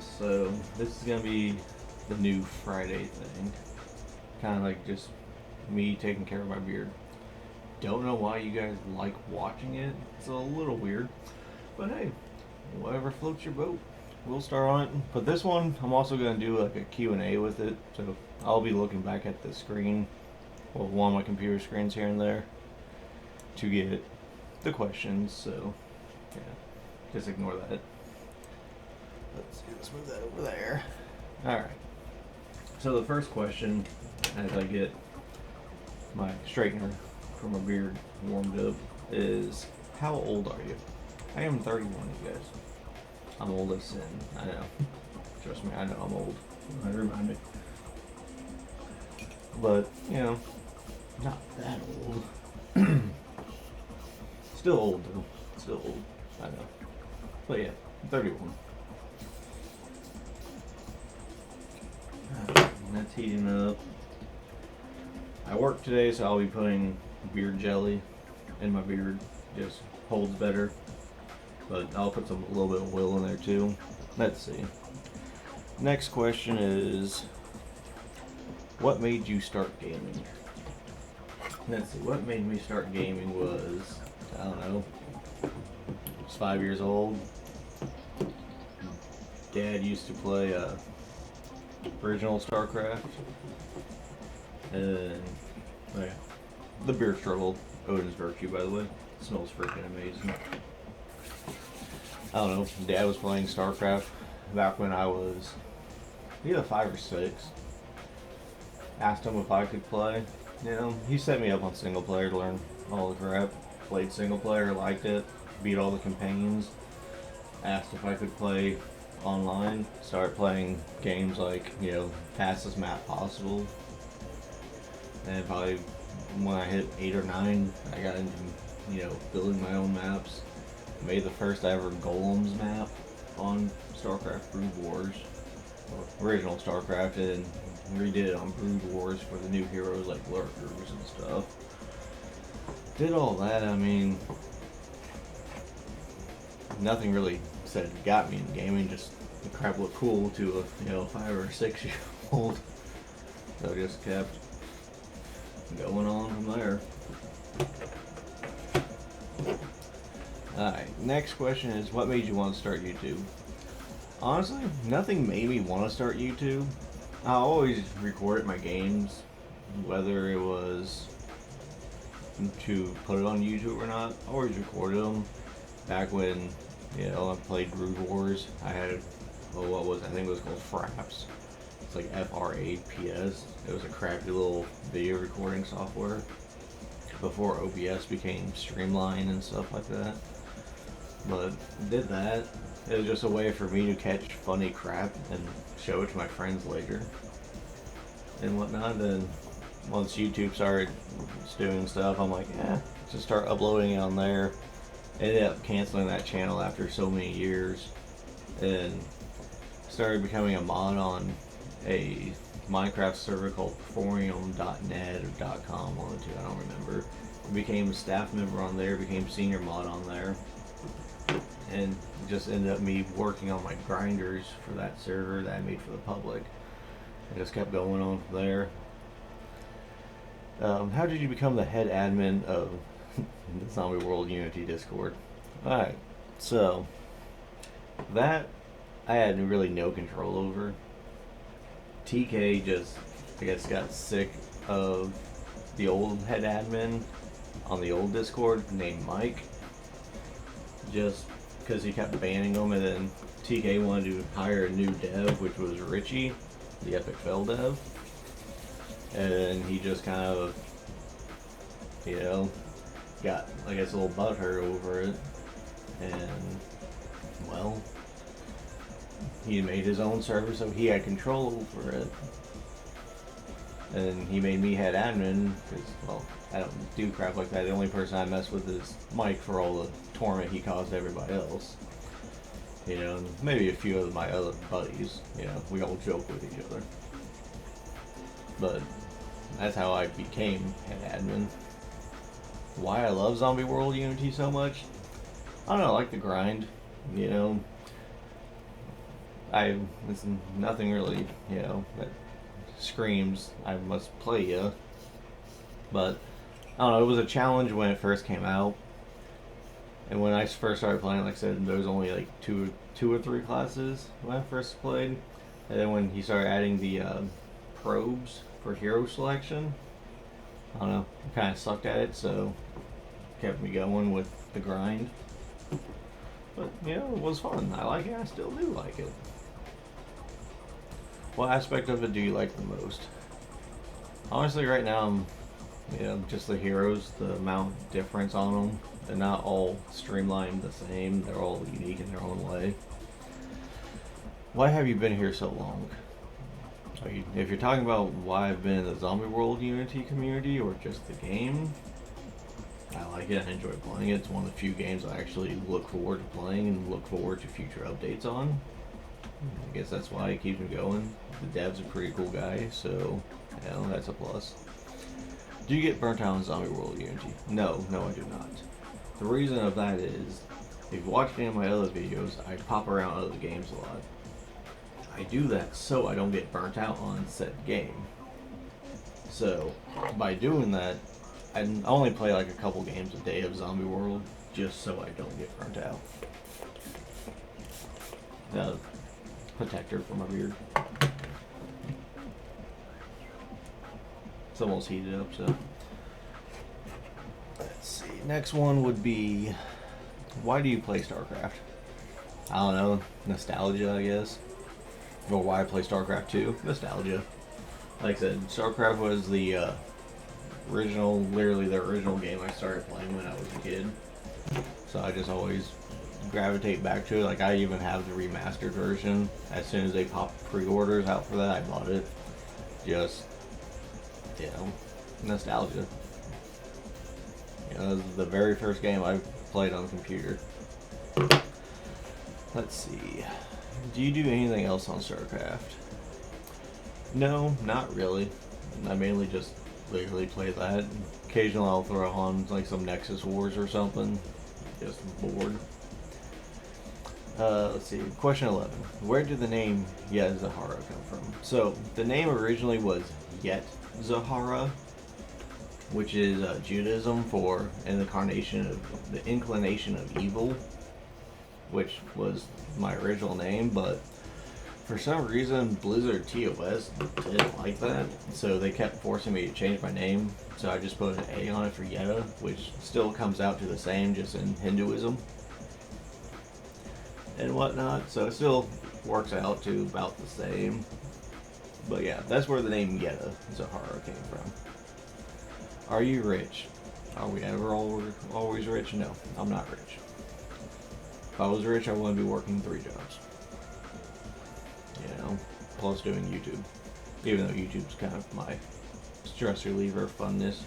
so this is gonna be the new Friday thing. Kind of like just me taking care of my beard. Don't know why you guys like watching it. It's a little weird. But hey, whatever floats your boat. We'll start on it. But this one, I'm also going to do like a Q&A with it. So I'll be looking back at the screen, well, one of my computer screens here and there, to get the questions. So, yeah, just ignore that. Let's move that over there. Alright. So the first question, as I get my straightener for my beard warmed up, is how old are you? I am 31, you guys. I'm old as sin. I know. Trust me, I know I'm old. Remind me. But, you know, not that old. Still old, though. Still old. I know. But yeah, I'm 31. That's heating up. I work today, so I'll be putting beard jelly in my beard. Just holds better. But I'll put a little bit of oil in there too. Let's see. Next question is, what made you start gaming? Let's see. What made me start gaming was, I don't know, I was 5 years old. Dad used to play original StarCraft, and oh yeah, the beer struggle, Odin's Virtue, by the way, it smells freaking amazing. I don't know, Dad was playing StarCraft back when I was either 5 or 6. Asked him if I could play. You know, he set me up on single player to learn all the crap. Played single player, liked it, beat all the campaigns. Asked if I could play online. Started playing games like, you know, fastest map possible. And probably when I hit 8 or 9, I got into, you know, building my own maps. Made the first ever Golems map on StarCraft Brood Wars, or original StarCraft, and redid it on Brood Wars for the new heroes like Lurkers and stuff. Did all that. I mean, nothing really said got me in gaming. Just the crap looked cool to a 5 or 6 year old. So I just kept going on from there. Alright, next question is, what made you want to start YouTube? Honestly, nothing made me want to start YouTube. I always recorded my games, whether it was to put it on YouTube or not. I always recorded them. Back when, you know, I played Brood Wars, I had, I think it was called Fraps. It's like Fraps. It was a crappy little video recording software before OBS became Streamline and stuff like that. But did that. It was just a way for me to catch funny crap and show it to my friends later and whatnot. Then once YouTube started doing stuff, I'm like, just start uploading it on there. Ended up canceling that channel after so many years and started becoming a mod on a Minecraft server called Performium.net or .com, one of the two, I don't remember. Became a staff member on there, became senior mod on there, and just ended up me working on my grinders for that server that I made for the public. I just kept going on from there. How did you become the head admin of the Zombie World Unity Discord? Alright, so that I had really no control over. TK just, I guess, got sick of the old head admin on the old Discord named Mike, just because he kept banning them, and then TK wanted to hire a new dev, which was Richie, the Epic Fail dev, and he just kind of, you know, got, I guess, a little butthurt over it, and, well, he made his own server, so he had control over it. And he made me head admin, because, well, I don't do crap like that. The only person I mess with is Mike for all the torment he caused everybody else. You know, and maybe a few of my other buddies. You know, we all joke with each other. But that's how I became head admin. Why I love Zombie World Unity so much? I don't know, I like the grind, you know. it's nothing really, that screams I must play you. But I don't know. It was a challenge when it first came out, and when I first started playing, like I said, there was only like two or three classes when I first played, and then when he started adding the probes for hero selection, I don't know, I kind of sucked at it, so kept me going with the grind. But it was fun. I like it. I still do like it. What aspect of it do you like the most? Honestly, right now just the heroes, the amount of difference on them. They're not all streamlined the same. They're all unique in their own way. Why have you been here so long? If you're talking about why I've been in the Zombie World Unity community or just the game, I like it. I enjoy playing it. It's one of the few games I actually look forward to playing and look forward to future updates on. I guess that's why it keeps me going. The dev's a pretty cool guy, so that's a plus. Do you get burnt out in Zombie World Unity? No, I do not. The reason of that is, if you've watched any of my other videos, I pop around other games a lot. I do that so I don't get burnt out on said game. So, by doing that, I only play like a couple games a day of Zombie World, just so I don't get burnt out. Protector for my beard. It's almost heated up, so. Let's see. Next one would be, why do you play StarCraft? I don't know. Nostalgia, I guess. Or why I play StarCraft 2? Nostalgia. Like I said, StarCraft was the literally the original game I started playing when I was a kid. So I just always gravitate back to it. Like, I even have the remastered version. As soon as they popped pre-orders out for that, I bought it. Just, nostalgia. It was the very first game I played on the computer. Let's see. Do you do anything else on StarCraft? No, not really. I mainly just literally play that. Occasionally I'll throw on like some Nexus Wars or something. Just bored. Let's see. Question 11. Where did the name Yetazerhara come from? So, the name originally was Yetazerhara, which is Judaism for the inclination of evil, which was my original name, but for some reason Blizzard TOS didn't like that, so they kept forcing me to change my name, so I just put an A on it for Yeta, which still comes out to the same, just in Hinduism and whatnot, so it still works out to about the same. But yeah, that's where the name Yetazerhara came from. Are you rich? Are we ever always rich? No, I'm not rich. If I was rich, I wouldn't be working 3 jobs. Plus doing YouTube. Even though YouTube's kind of my stress reliever, funness.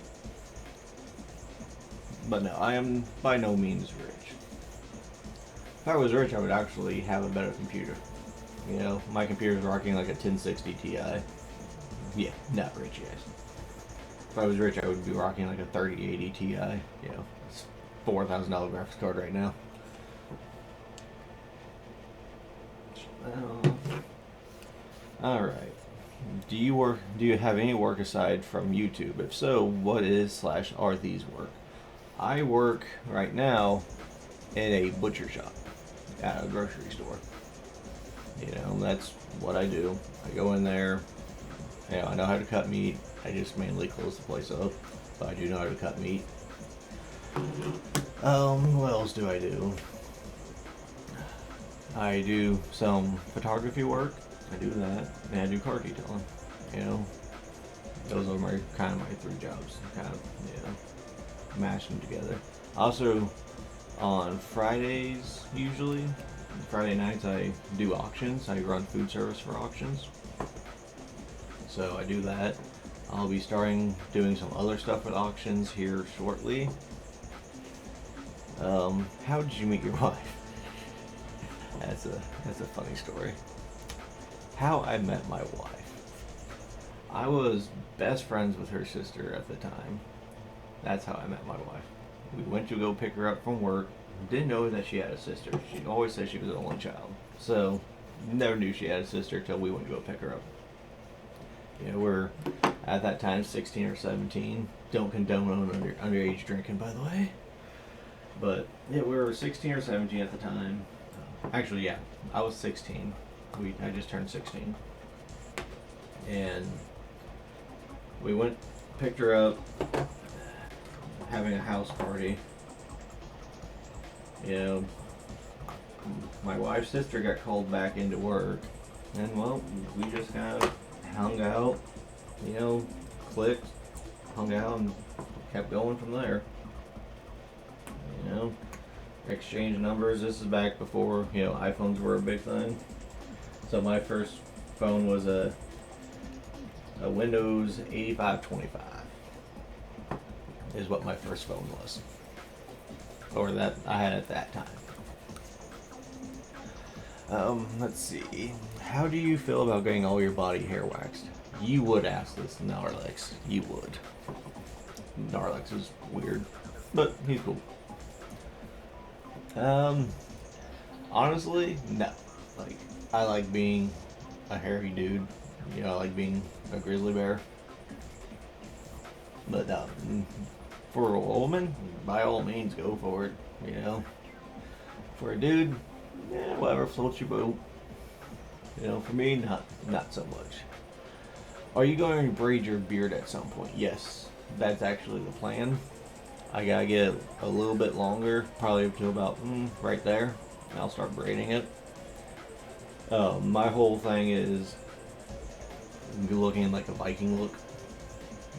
But no, I am by no means rich. If I was rich, I would actually have a better computer. My computer's rocking like a 1060 Ti. Yeah, not rich, guys. If I was rich, I would be rocking like a 3080 Ti. It's $4,000 graphics card right now. Alright. Do you have any work aside from YouTube? If so, what is/are these work? I work right now in a butcher shop at a grocery store. That's what I do. I go in there. I know how to cut meat. I just mainly close the place up, but I do know how to cut meat. What else do I do? I do some photography work. I do that, and I do car detailing. Those are kind of my 3 jobs. Kind of, mash them together. Also, on Fridays, usually, Friday nights, I do auctions. I run food service for auctions. So I do that. I'll be starting doing some other stuff with auctions here shortly. How did you meet your wife? That's a funny story. How I met my wife. I was best friends with her sister at the time. That's how I met my wife. We went to go pick her up from work. Didn't know that she had a sister. She always said she was the only child. So never knew she had a sister till we went to go pick her up. You know, we're at that time 16 or 17. Don't condone underage drinking, by the way. But yeah, we were 16 or 17 at the time. Actually, yeah, I was 16. I just turned 16, and we went, picked her up, having a house party. You know, my wife's sister got called back into work, and well, we just kind of hung out, you know, clicked, hung out, and kept going from there. You know, exchange numbers. This is back before, you know, iPhones were a big thing. So my first phone was a Windows 8525 is what my first phone was, or that I had at that time. Let's see. How do you feel about getting all your body hair waxed? You would ask this, Narlex. You would. Narlex is weird, but he's cool. Honestly, no. Like, I like being a hairy dude. You know, I like being a grizzly bear. But for a woman, by all means, go for it. You know, for a dude, yeah, whatever floats your boat. You know, for me, not so much. Are you going to braid your beard at some point? Yes, that's actually the plan. I gotta get a little bit longer, probably up to about right there, and I'll start braiding it. My whole thing is looking like a Viking look,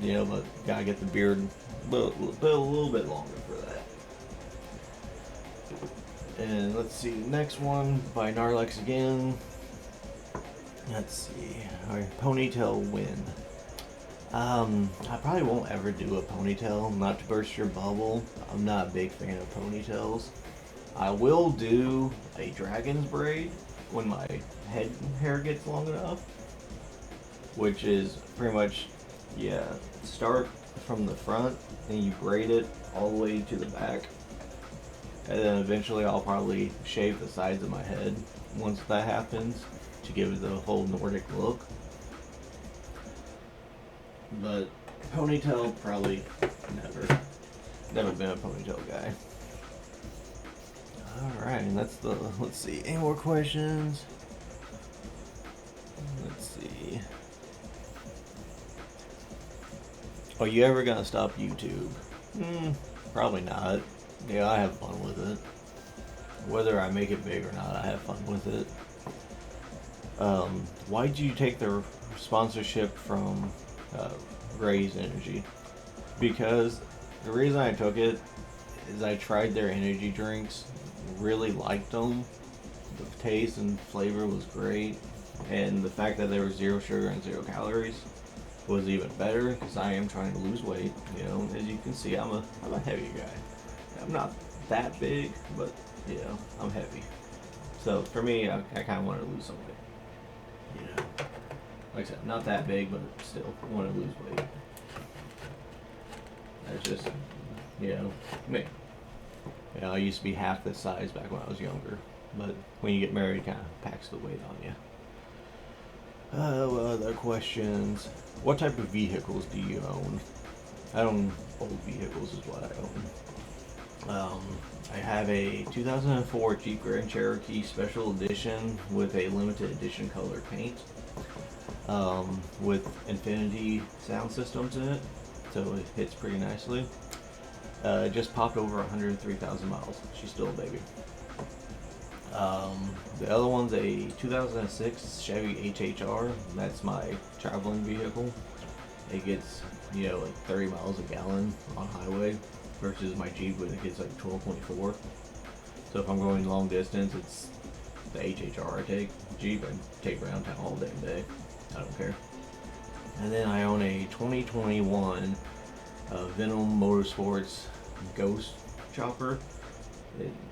you know, but gotta get the beard a little bit longer for that. And let's see, next one by Narlex again. Let's see, alright, ponytail win. I probably won't ever do a ponytail, not to burst your bubble. I'm not a big fan of ponytails. I will do a dragon's braid when my head hair gets long enough, which is pretty much, yeah, start from the front and you braid it all the way to the back, and then eventually I'll probably shave the sides of my head once that happens to give it the whole Nordic look. But ponytail, probably never been a ponytail guy. Alright, and that's let's see, any more questions? Let's see. Are you ever gonna stop YouTube? Probably not. Yeah, I have fun with it. Whether I make it big or not, I have fun with it. Why did you take the sponsorship from Raise Energy? Because the reason I took it is I tried their energy drinks, really liked them. The taste and flavor was great, and the fact that there was 0 sugar and 0 calories was even better because I am trying to lose weight. You know, as you can see, I'm a heavy guy. I'm not that big, but you know, I'm heavy. So for me, I kind of want to lose some weight. You know, like I said, not that big, but still want to lose weight. That's just, you know, me. You know, I used to be half this size back when I was younger, but when you get married, it kind of packs the weight on you. Other questions. What type of vehicles do you own? I own old vehicles is what I own. I have a 2004 Jeep Grand Cherokee Special Edition with a limited edition colored paint, with Infinity sound systems in it, so it hits pretty nicely. It just popped over 103,000 miles. She's still a baby. The other one's a 2006 Chevy HHR. That's my traveling vehicle. It gets, you know, like 30 miles a gallon on highway versus my Jeep when it gets like 12.4. So if I'm going long distance, it's the HHR I take. Jeep I take around town all damn day. I don't care. And then I own a 2021 Venom Motorsports Ghost Chopper.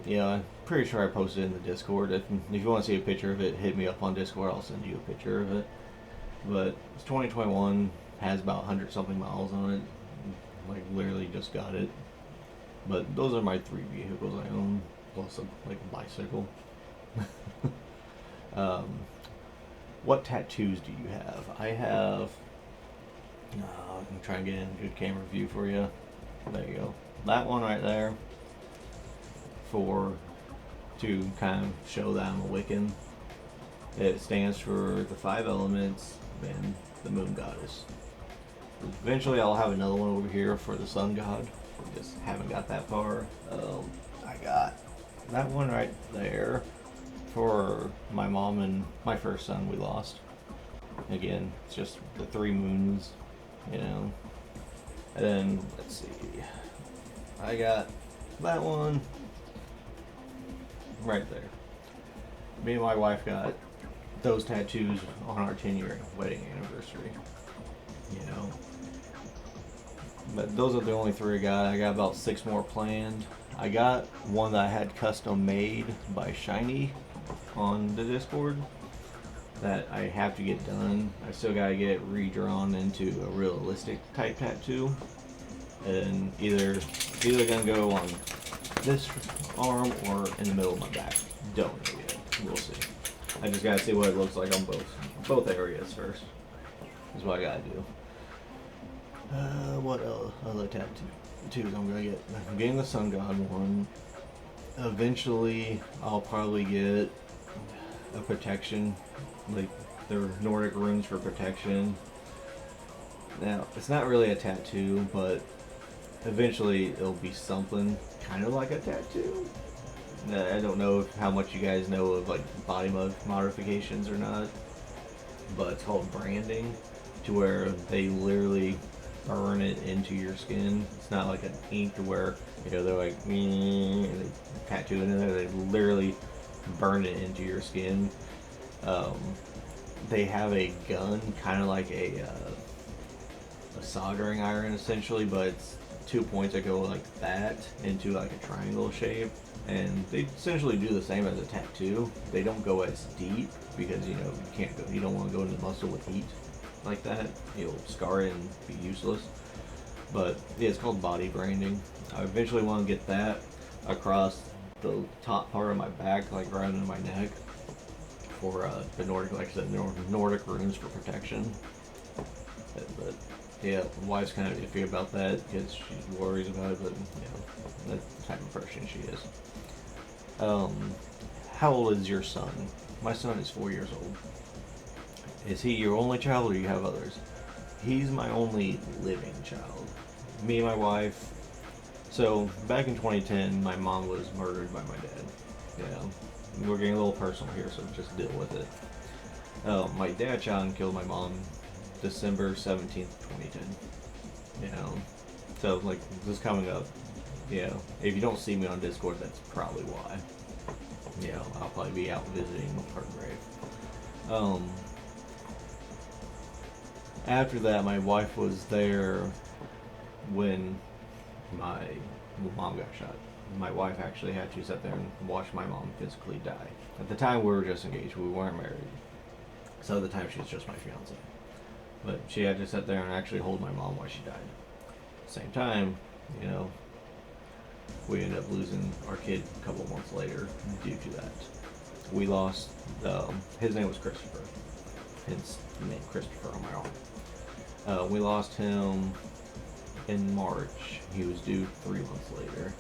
I'm pretty sure I posted it in the Discord. If you want to see a picture of it, hit me up on Discord. I'll send you a picture of it. But it's 2021, has about 100 something miles on it. Like literally just got it. But those are my 3 vehicles I own, plus a bicycle. Um, what tattoos do you have? I have. I'm trying to get in a good camera view for you. There you go. That one right there. To kind of show that I'm a Wiccan. It stands for the 5 elements and the moon goddess. Eventually, I'll have another one over here for the sun god. Just haven't got that far. I got that one right there for my mom and my first son we lost. Again, it's just the 3 moons, you know. And then, let's see. I got that one right there. Me and my wife got those tattoos on our 10-year wedding anniversary. You know. But those are the only 3 I got. I got about 6 more planned. I got one that I had custom made by Shiny on the Discord that I have to get done. I still gotta get it redrawn into a realistic type tattoo. And either gonna go on this arm or in the middle of my back. Don't know yet. We'll see. I just gotta see what it looks like on both areas first. Is what I gotta do. What other tattoos I'm gonna get? I'm getting the Sun God one. Eventually, I'll probably get a protection, like their Nordic runes for protection. Now, it's not really a tattoo, but eventually it'll be something kind of like a tattoo. I don't know how much you guys know of like body modifications or not, but it's called branding, to where they literally burn it into your skin. It's not like an ink to where, you know, they're like and they tattoo it in there. They literally burn it into your skin. They have a gun, kind of like a soldering iron essentially, but it's 2 points that go like that into like a triangle shape, and they essentially do the same as a tattoo. They don't go as deep because, you know, you don't want to go into muscle with heat like that. You'll scar it and be useless. But yeah, it's called body branding. I eventually want to get that across the top part of my back, like right under my neck, for the Nordic, like I said, Nordic runes for protection. But yeah, my wife's kind of iffy about that because she worries about it, but you know, that's the type of person she is. How old is your son? My son is 4 years old. Is he your only child, or do you have others? He's my only living child. Me and my wife. So back in 2010, my mom was murdered by my dad. Yeah, we're getting a little personal here, so just deal with it. My dad shot and killed my mom December 17th, 2010. You know, so like this coming up, you know, if you don't see me on Discord, that's probably why. You know, I'll probably be out visiting her grave. After that, my wife was there when my mom got shot. My wife actually had to sit there and watch my mom physically die. At the time, we were just engaged. We weren't married. So at the time, she was just my fiance. But she had to sit there and actually hold my mom while she died. Same time, you know, we ended up losing our kid a couple months later due to that. We lost, his name was Christopher. Hence the name Christopher on my arm. We lost him in March. He was due 3 months later,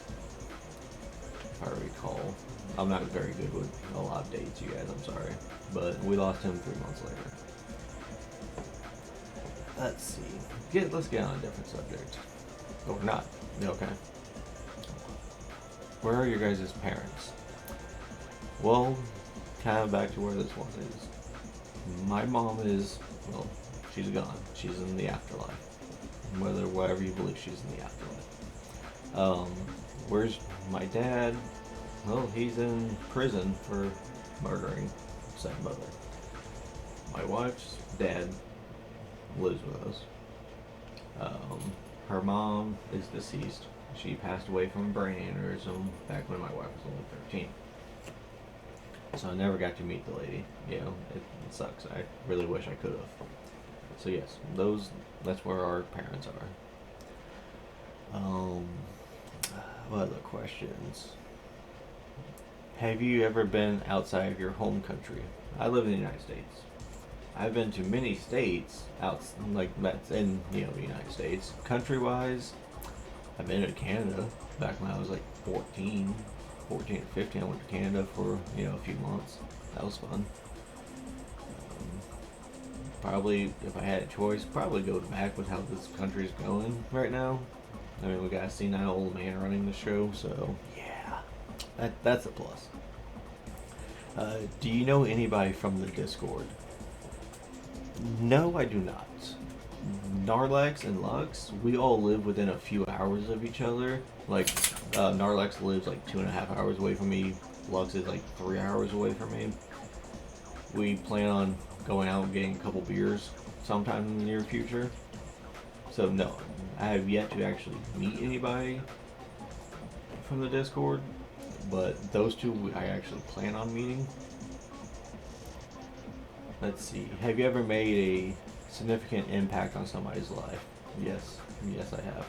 if I recall. I'm not very good with a lot of dates, you guys, I'm sorry. But we lost him 3 months later. Let's see. Let's get on a different subject. Or not. Okay. Where are your guys' parents? Well, kind of back to where this one is. My mom is, well, she's gone. She's in the afterlife. Whatever you believe, she's in the afterlife. Where's my dad? Well, he's in prison for murdering said mother. My wife's dad lives with us. Her mom is deceased. She passed away from brain aneurysm back when my wife was only 13. So I never got to meet the lady. You know, it sucks. I really wish I could have. So yes, that's where our parents are. What other questions? Have you ever been outside of your home country? I live in the United States. I've been to many states out like that's in the United States. Country wise, I've been to Canada back when I was like 14 or 15. I went to Canada for a few months. That was fun. Probably, if I had a choice, probably go back with how this country's going right now. I mean, we got a senile old man running the show, so yeah, that's a plus. Do you know anybody from the Discord? No, I do not. Narlex and Lux, we all live within a few hours of each other. Like, Narlex lives like 2.5 hours away from me. Lux is like 3 hours away from me. We plan on going out and getting a couple beers sometime in the near future. So no, I have yet to actually meet anybody from the Discord, but those two I actually plan on meeting. Let's see. Have you ever made a significant impact on somebody's life? Yes. Yes, I have.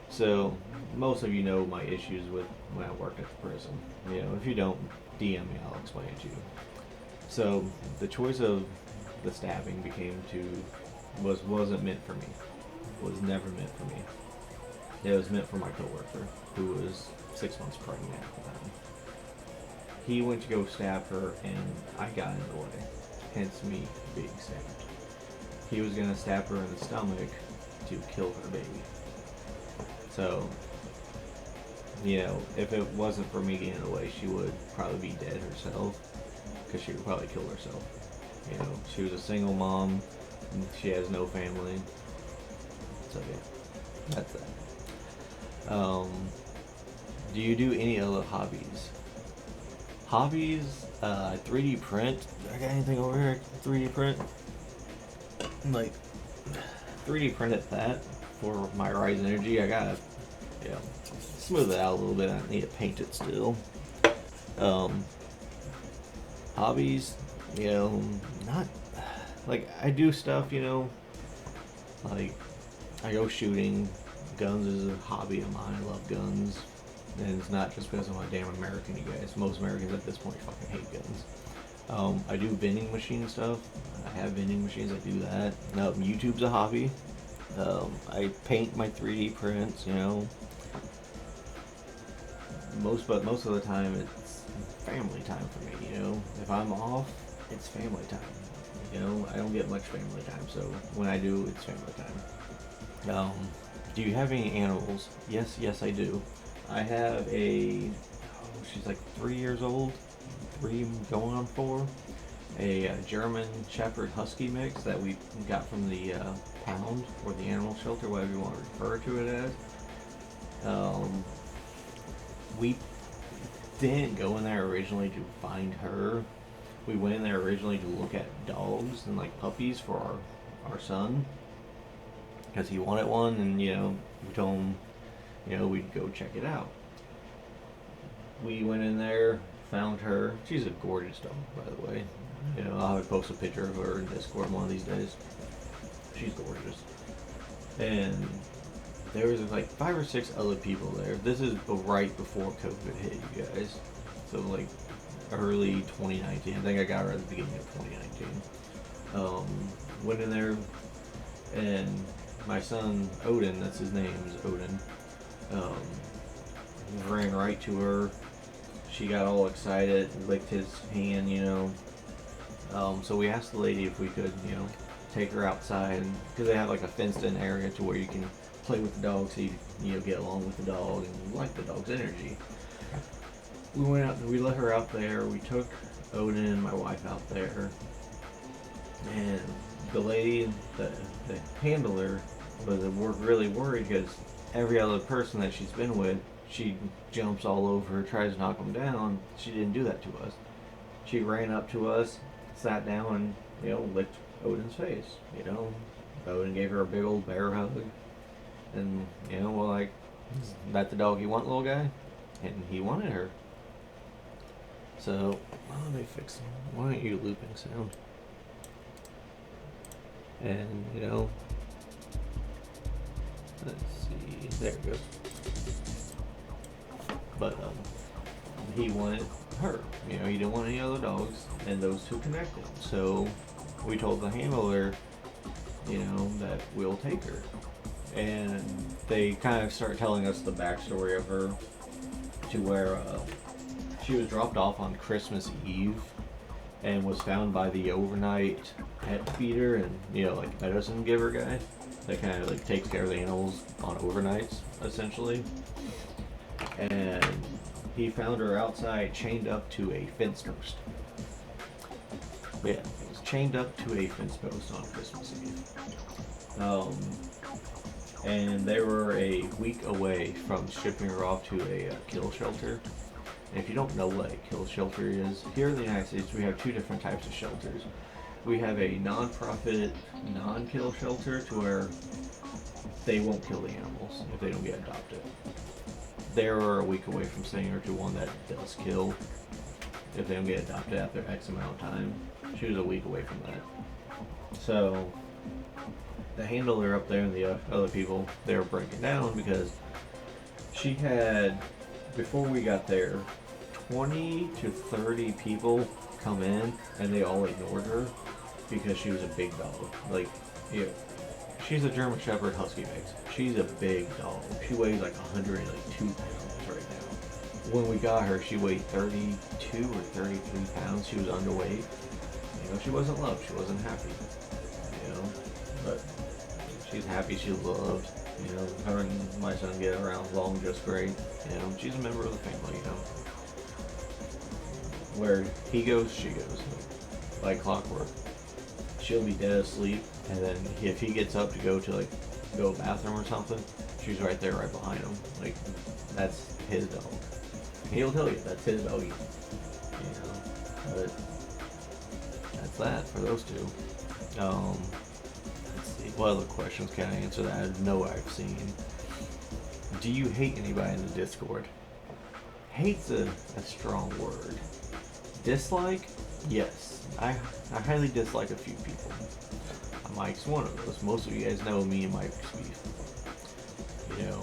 So, most of you know my issues with when I worked at the prison. If you don't, DM me, I'll explain it to you. So, the choice of the stabbing wasn't meant for me. Was never meant for me. It was meant for my coworker, who was 6 months pregnant at the time. He went to go stab her, and I got in the way, hence me being stabbed. He was going to stab her in the stomach to kill her baby. So, if it wasn't for me getting in the way, she would probably be dead herself, because she would probably kill herself. She was a single mom, and she has no family. So yeah, that's that. Do you do any other hobbies? Hobbies, 3D print. I got anything over here? 3D print? Like, 3D printed that for my Rise Energy. I gotta, smooth it out a little bit. I need to paint it still. Hobbies, not, like, I do stuff, like, I go shooting. Guns is a hobby of mine. I love guns. And it's not just because I'm a damn American, you guys. Most Americans at this point fucking hate guns. I do vending machine stuff. I have vending machines, I do that. YouTube's a hobby. I paint my 3D prints, Most of the time it's family time for me, If I'm off, it's family time. I don't get much family time, so when I do, it's family time. Do you have any animals? Yes, I do. I have she's like 3 years old, 3 going on 4, a German Shepherd Husky mix that we got from the pound or the animal shelter, whatever you want to refer to it as. We didn't go in there originally to find her. We went in there originally to look at dogs and like puppies for our son, because he wanted one, and we told him we'd go check it out. We went in there, found her. She's a gorgeous dog, by the way. I'll have to post a picture of her in Discord one of these days. She's gorgeous. And there was like 5 or 6 other people there. This is right before COVID hit, you guys. So like early 2019. I think I got her at the beginning of 2019. Went in there, and my son Odin, that's his name, is Odin. Ran right to her. She got all excited, licked his hand, So we asked the lady if we could, take her outside, because they have like a fenced-in area to where you can play with the dog, so you get along with the dog and like the dog's energy. We went out and we let her out there. We took Odin and my wife out there, and the lady, the handler, was really worried because every other person that she's been with, she jumps all over, tries to knock them down. She didn't do that to us. She ran up to us, sat down, and licked Odin's face. Odin gave her a big old bear hug, and we're like, "Is that the dog you want, little guy?" And he wanted her. So let me fix them. Why aren't you looping sound? And let's see. There it goes. But he wanted her. You know, he didn't want any other dogs, and those two connected. So we told the handler, you know, that we'll take her. And they kind of start telling us the backstory of her, to where she was dropped off on Christmas Eve and was found by the overnight pet feeder and, you know, like medicine giver guy that kind of like takes care of the animals on overnights, essentially. And he found her outside chained up to a fence post. Yeah, it was chained up to a fence post on Christmas Eve. And they were a week away from shipping her off to a kill shelter. And if you don't know what a kill shelter is, here in the United States we have two different types of shelters. We have a non-profit, non-kill shelter to where they won't kill the animals if they don't get adopted. They were a week away from sending her to one that does kill if they don't get adopted after X amount of time. She was a week away from that. So the handler up there and the other people, they were breaking down because she had, before we got there, 20 to 30 people come in and they all ignored her because she was a big dog. Like, you know, she's a German Shepherd Husky mix. She's a big dog. She weighs like 102 pounds right now. When we got her, she weighed 32 or 33 pounds. She was underweight. You know, she wasn't loved. She wasn't happy. You know, but she's happy. She's loved. You know, her and my son get around along just great. You know, she's a member of the family. You know, where he goes, she goes, like clockwork. She'll be dead asleep, and then if he gets up to go to like go to the bathroom or something, she's right there, right behind him. Like, that's his dog. He'll tell you that's his doggy. You know, but that's that for those two. Let's see, what other questions can I answer that I know I've seen? Do you hate anybody in the Discord? Hate's a strong word. Dislike? Yes. I highly dislike a few people. Mike's one of those. Most of you guys know me and Mike's beef. You know,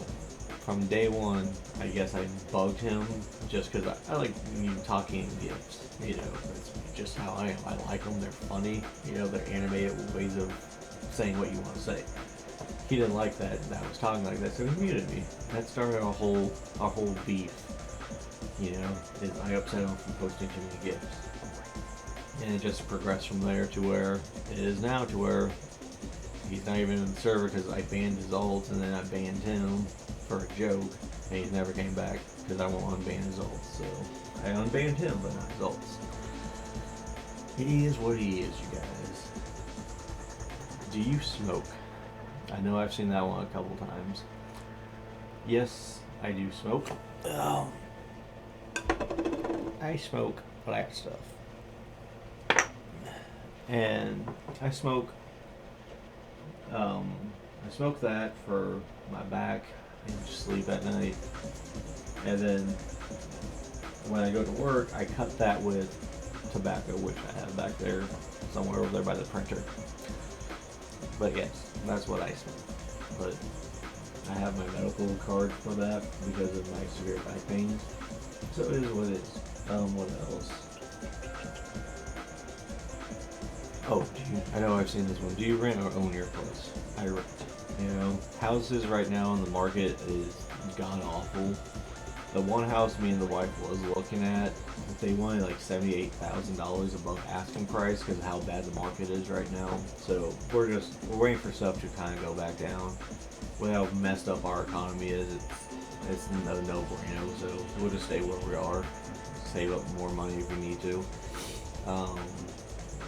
from day one, I guess I bugged him just because I like talking gifs. You know, that's just how I am. I like them. They're funny. You know, they're animated ways of saying what you want to say. He didn't like that I was talking like that, so he muted me. That started our whole beef. You know, I upset him from posting too many gifs. And it just progressed from there to where it is now, to where he's not even in the server because I banned his ults, and then I banned him for a joke, and he's never came back because I won't unban his ults. So I unbanned him, but not his ults. He is what he is, you guys. Do you smoke? I know I've seen that one a couple times. Yes, I do smoke. I smoke black stuff. And I smoke that for my back and just sleep at night. And then when I go to work, I cut that with tobacco, which I have back there somewhere over there by the printer. But yes, that's what I smoke. But I have my medical card for that because of my severe back pains. So it is what it is. What else? Oh, I know I've seen this one. Do you rent or own your place? I rent. You know, houses right now on the market is god awful. The one house me and the wife was looking at, they wanted like $78,000 above asking price because of how bad the market is right now. So we're waiting for stuff to kind of go back down. With how messed up our economy is, it's no brainer. So we'll just stay where we are, save up more money if we need to.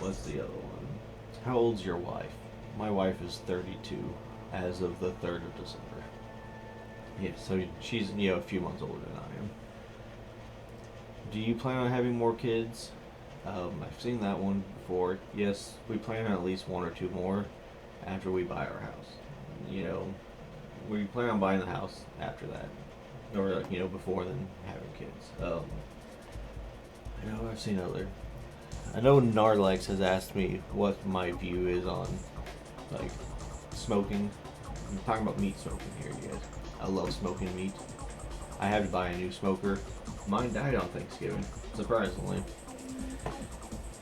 What's the other one? How old's your wife? My wife is 32 as of the 3rd of December. Yeah, so she's, you know, a few months older than I am. Do you plan on having more kids? I've seen that one before. Yes, we plan on at least one or two more after we buy our house. You know, we plan on buying the house after that. Or, you know, before then having kids. I know I've seen other... I know Narlex has asked me what my view is on, like, smoking. I'm talking about meat smoking here, you guys. I love smoking meat. I had to buy a new smoker. Mine died on Thanksgiving. surprisingly.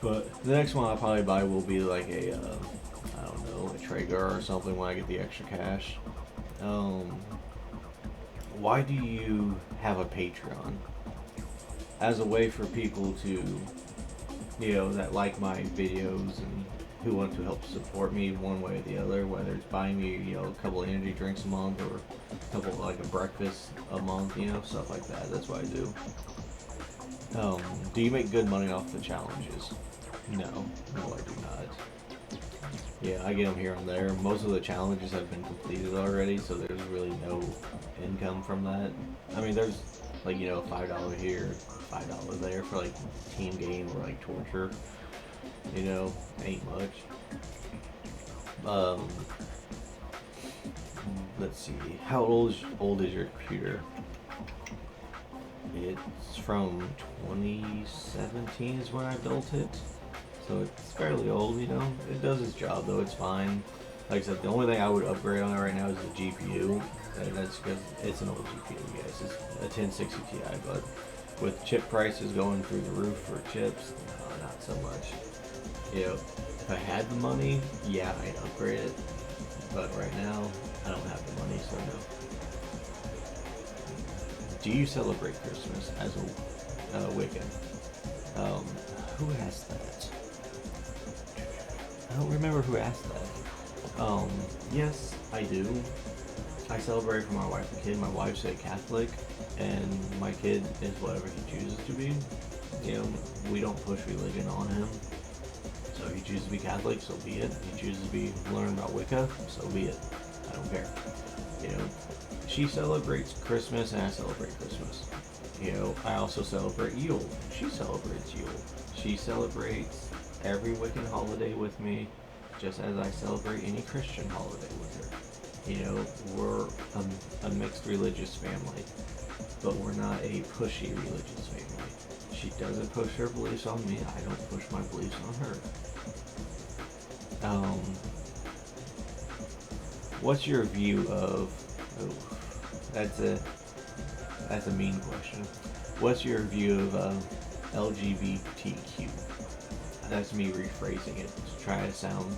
But the next one I'll probably buy will be like a, I don't know, a Traeger or something when I get the extra cash. Why do you have a Patreon? As a way for people to, that like my videos and who want to help support me one way or the other, whether it's buying me, a couple of energy drinks a month or a couple like a breakfast a month, stuff like that. That's what I do. Do you make good money off the challenges? No, I do not. Yeah, I get them here and there. Most of the challenges have been completed already, so there's really no income from that. I mean, there's like, $5 here, $5 there for like team game or like torture. Ain't much. Let's see. How old is your computer? It's from 2017 is when I built it. So it's fairly old, It does its job though, it's fine. Like I said, the only thing I would upgrade on it right now is the GPU. And that's because it's an old GPU, yes. It's a 1060 Ti, but with chip prices going through the roof for chips, no, not so much. If I had the money, yeah, I'd upgrade it. But right now, I don't have the money, so no. Do you celebrate Christmas as a Wiccan? Who asked that? I don't remember who asked that. Yes, I do. I celebrate for my wife and kid. My wife's a Catholic, and my kid is whatever he chooses to be. We don't push religion on him. So if he chooses to be Catholic, so be it. If he chooses to learn about Wicca, so be it. I don't care. She celebrates Christmas, and I celebrate Christmas. I also celebrate Yule. She celebrates Yule. She celebrates every Wiccan holiday with me, just as I celebrate any Christian holiday with her. We're a mixed religious family, but we're not a pushy religious family. She doesn't push her beliefs on me. I don't push my beliefs on her. What's your view of? Oh, that's a mean question. What's your view of LGBTQ? That's me rephrasing it to try to sound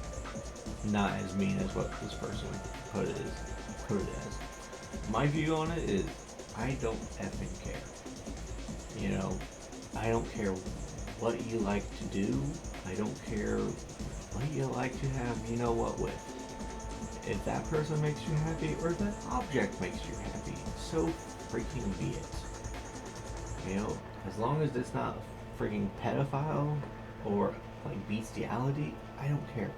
not as mean as what this person put it as. My view on it is I don't effing care. I don't care what you like to do. I don't care what you like to have what with. If that person makes you happy or that object makes you happy, so freaking be it. As long as it's not freaking pedophile or like bestiality, I don't care.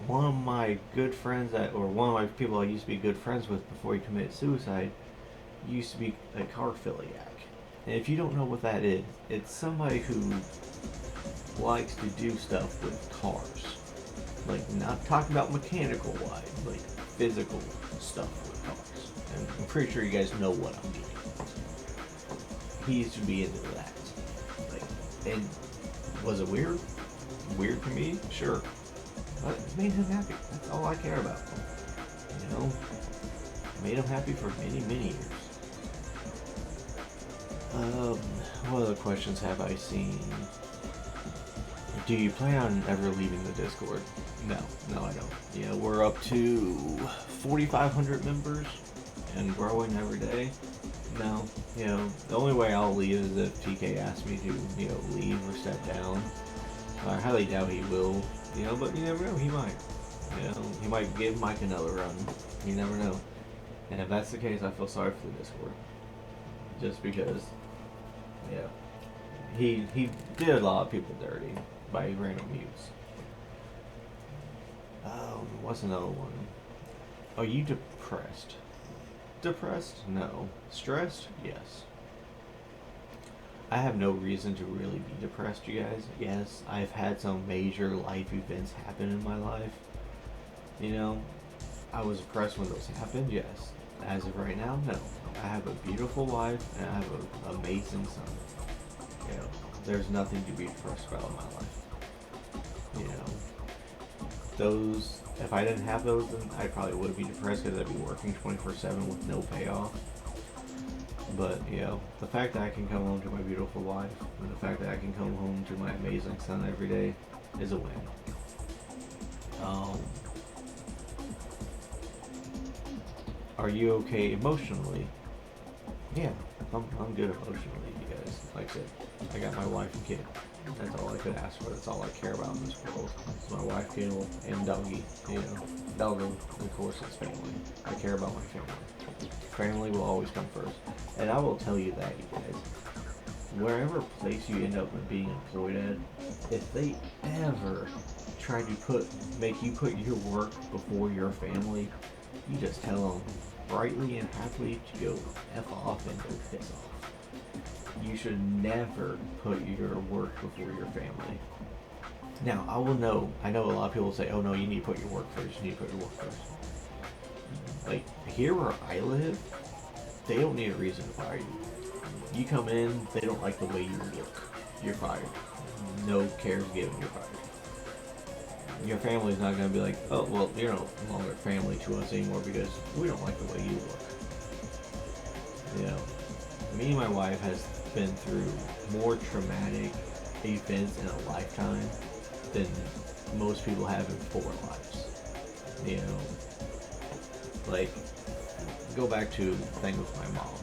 One of my good friends one of my people I used to be good friends with before he committed suicide used to be a carphiliac. And if you don't know what that is, it's somebody who likes to do stuff with cars. Like, not talking about mechanical wise, like physical stuff with cars. And I'm pretty sure you guys know what I'm meaning. He used to be into that. And was it weird? Weird to me? Sure. But it made him happy. That's all I care about. Made him happy for many, many years. What other questions have I seen? Do you plan on ever leaving the Discord? No, I don't. We're up to 4,500 members and growing every day. No, the only way I'll leave is if TK asks me to, leave or step down. I highly doubt he will, but you never know, he might. He might give Mike another run. You never know. And if that's the case, I feel sorry for the Discord. Just because, he did a lot of people dirty by random mutes. What's another one? Are you depressed? Depressed? No. Stressed? Yes. I have no reason to really be depressed, you guys. Yes, I've had some major life events happen in my life. I was depressed when those happened, yes. As of right now, no. I have a beautiful wife and I have an amazing son. There's nothing to be depressed about in my life. If I didn't have those, then I probably would be depressed because I'd be working 24/7 with no payoff. But, you know, the fact that I can come home to my beautiful wife, and the fact that I can come home to my amazing son every day is a win. Are you okay emotionally? Yeah, I'm good emotionally, you guys. Like I said, I got my wife and kid. That's all I could ask for. That's all I care about in this world. It's my wife, kid, and doggy. You know, doggo, of course, it's family. I care about my family. Family will always come first. And I will tell you that, you guys. Wherever place you end up being employed at, if they ever try to make you put your work before your family, you just tell them brightly and happily to go F off and go piss off. You should never put your work before your family. Now, I know a lot of people say, oh no, you need to put your work first, you need to put your work first. Like, here where I live, they don't need a reason to fire you. You come in, they don't like the way you look, you're fired. No cares given, you're fired. Your family's not going to be like, oh, well, you're no longer family to us anymore because we don't like the way you look. You know, me and my wife has been through more traumatic events in a lifetime than most people have in 4 lives. You know, like, go back to the thing with my mom.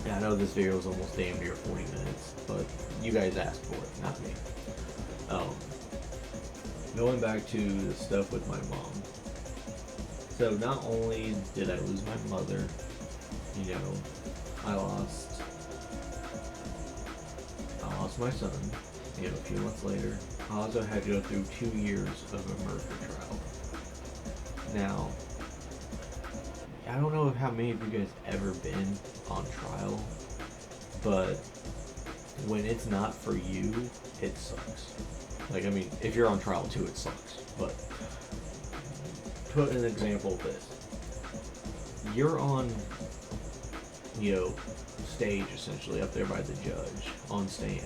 And I know this video is almost damn near 40 minutes, but you guys asked for it, not me. Going back to the stuff with my mom. So not only did I lose my mother, you know, I lost my son, you know, a few months later. I also had to go through 2 years of a murder trial. Now, I don't know how many of you guys ever been on trial, but when it's not for you, it sucks. Like, I mean, if you're on trial too, it sucks. But put an example of this. You're on, you know, stage essentially up there by the judge on stand,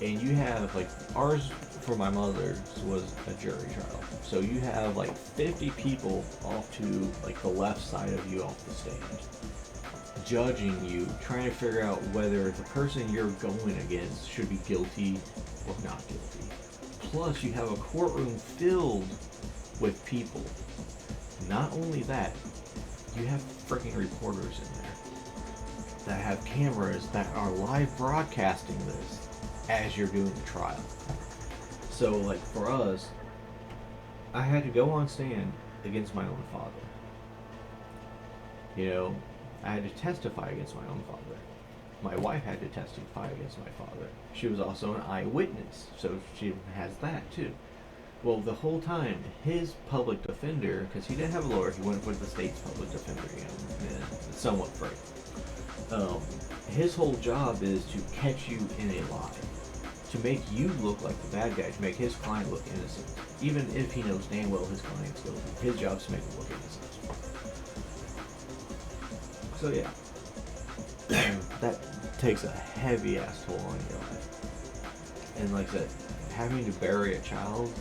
and you have, like, ours for my mother's was a jury trial. So you have like 50 people off to like the left side of you off the stand, judging you, trying to figure out whether the person you're going against should be guilty or not guilty. Plus, you have a courtroom filled with people. Not only that, you have freaking reporters in there that have cameras that are live broadcasting this as you're doing the trial. So, like, for us, I had to go on stand against my own father. You know, I had to testify against my own father. My wife had to testify against my father. She was also an eyewitness, so she has that too. Well, the whole time, his public defender, because he didn't have a lawyer, he went with the state's public defender, you know, it's somewhat free. His whole job is to catch you in a lie, to make you look like the bad guy, to make his client look innocent, even if he knows damn well his client's guilty. His job is to make him look innocent. So yeah, that takes a heavy ass toll on your life. And like I said, having to bury a child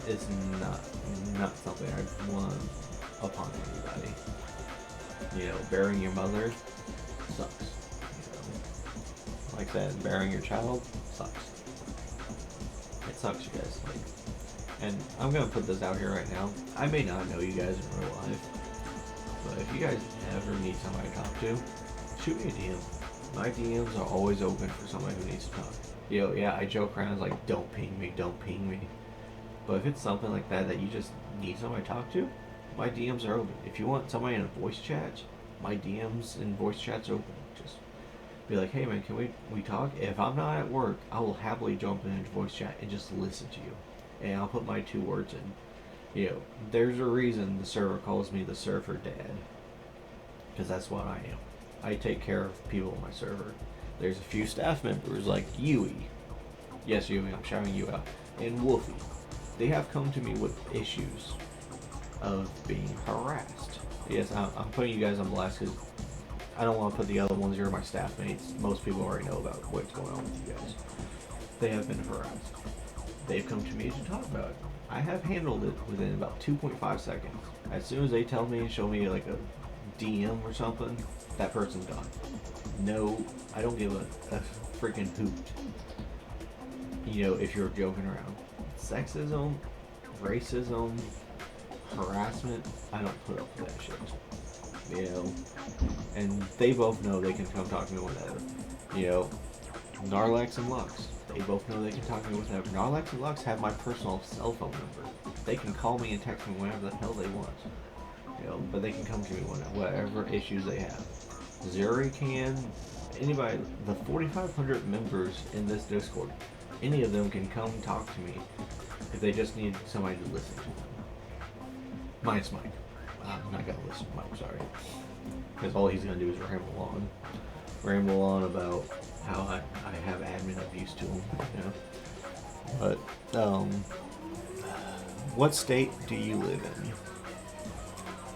is not something I'd want upon anybody. You know, burying your mother sucks. You know, like I said, burying your child sucks. It sucks, you guys. Like, and I'm gonna put this out here right now. I may not know you guys in real life, but if you guys ever need somebody to talk to, shoot me a DM. My DMs are always open for somebody who needs to talk. You know, yeah, I joke around like, don't ping me. But if it's something like that that you just need somebody to talk to, my DMs are open. If you want somebody in a voice chat, my DMs and voice chat's open. Just be like, hey man, can we talk? If I'm not at work, I will happily jump into voice chat and just listen to you. And I'll put my 2 words in. You know, there's a reason the server calls me the server dad. Because that's what I am. I take care of people on my server. There's a few staff members like Yui. Yes, Yui, I'm shouting you out. And Wolfie. They have come to me with issues of being harassed. Yes, I'm putting you guys on blast because I don't want to put the other ones. You're my staff mates. Most people already know about what's going on with you guys. They have been harassed. They've come to me to talk about it. I have handled it within about 2.5 seconds. As soon as they tell me, show me like a DM or something, that person's gone. No, I don't give a freaking hoot. You know, if you're joking around. Sexism, racism, harassment, I don't put up with that shit. You know? And they both know they can come talk to me whenever. You know, Narlex and Lux, they both know they can talk to me whenever. Narlex and Lux have my personal cell phone number. They can call me and text me whenever the hell they want. You know, but they can come to me whatever issues they have. Zuri can, anybody, the 4,500 members in this Discord, any of them can come talk to me if they just need somebody to listen to them. Minus Mike. I'm not gonna listen to Mike, sorry. Because all he's gonna do is ramble on about how I have admin abuse to him, you know. But what state do you live in?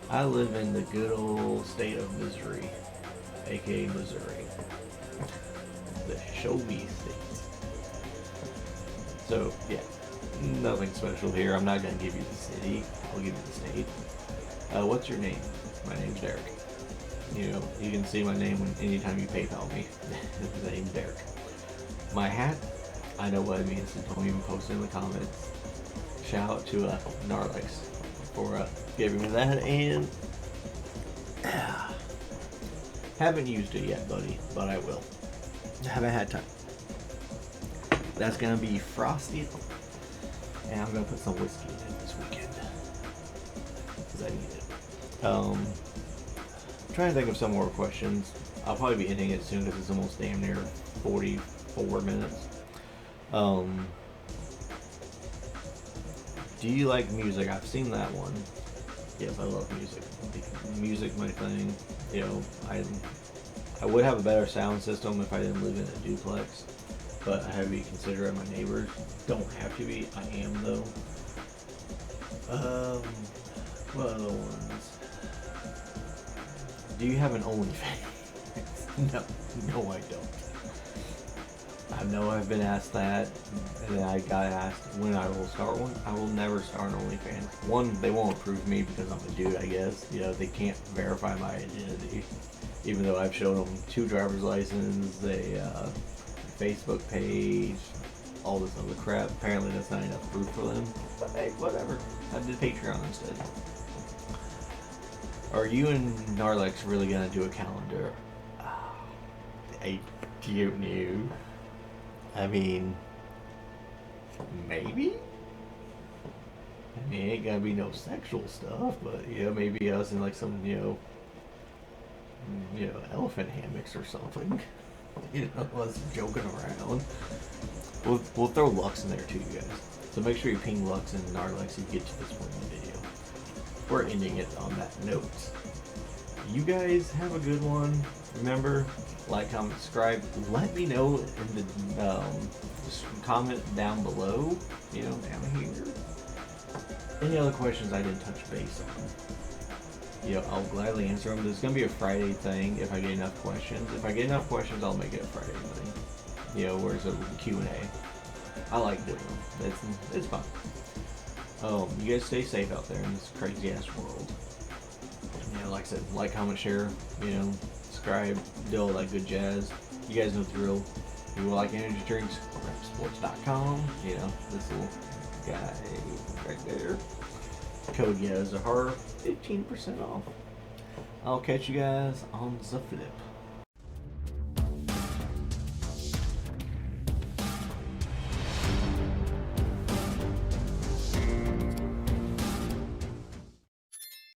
I live in the good old state of Missouri, aka Missouri, the show me state. So yeah, nothing special here. I'm not gonna give you the city. I'll give you the state. What's your name? My name's Derek. You know, you can see my name anytime you PayPal me. The name's Derek. My hat, I know what it means, so don't even post it in the comments. Shout out to Narlex for giving me that, and haven't used it yet, buddy, but I will. Haven't had time. That's gonna be frosty, and I'm gonna put some whiskey in it this weekend because I need it. I'm trying to think of some more questions. I'll probably be ending it soon because it's almost damn near 44 minutes. Do you like music? I've seen that one. Yes, I love music. Music's my thing. You know, I would have a better sound system if I didn't live in a duplex, but I have to be considerate of my neighbors. Don't have to be. I am though. What other ones? Do you have an OnlyFans? No, I don't. I know I've been asked that, and then I got asked when I will start one. I will never start an OnlyFans. One, they won't approve me because I'm a dude, I guess. You know, they can't verify my identity, even though I've shown them 2 driver's licenses, a Facebook page, all this other crap. Apparently that's not enough proof for them, but hey, whatever. I did Patreon instead. Are you and Narlex really gonna do a calendar? I don't know. I mean, maybe? I mean, it ain't gonna be no sexual stuff, but, you know, maybe us in like some, you know, elephant hammocks or something. You know, us joking around. We'll throw Lux in there too, you guys. So make sure you ping Lux and Narlex if you get to this point in the video. We're ending it on that note. You guys have a good one. Remember, like, comment, subscribe. Let me know in the comment down below, you know, down here, any other questions I didn't touch base on. You know, I'll gladly answer them. There's gonna be a Friday thing if I get enough questions. If I get enough questions, I'll make it a Friday thing. You know, where's a Q&A. I like doing them. It's fun. You guys stay safe out there in this crazy ass world. You know, like I said, like, comment, share, you know, subscribe, do all that good jazz. You guys know the drill. If you like energy drinks, sports.com. You know, this little guy right there. Code Yetazerhara, 15% off. I'll catch you guys on the flip.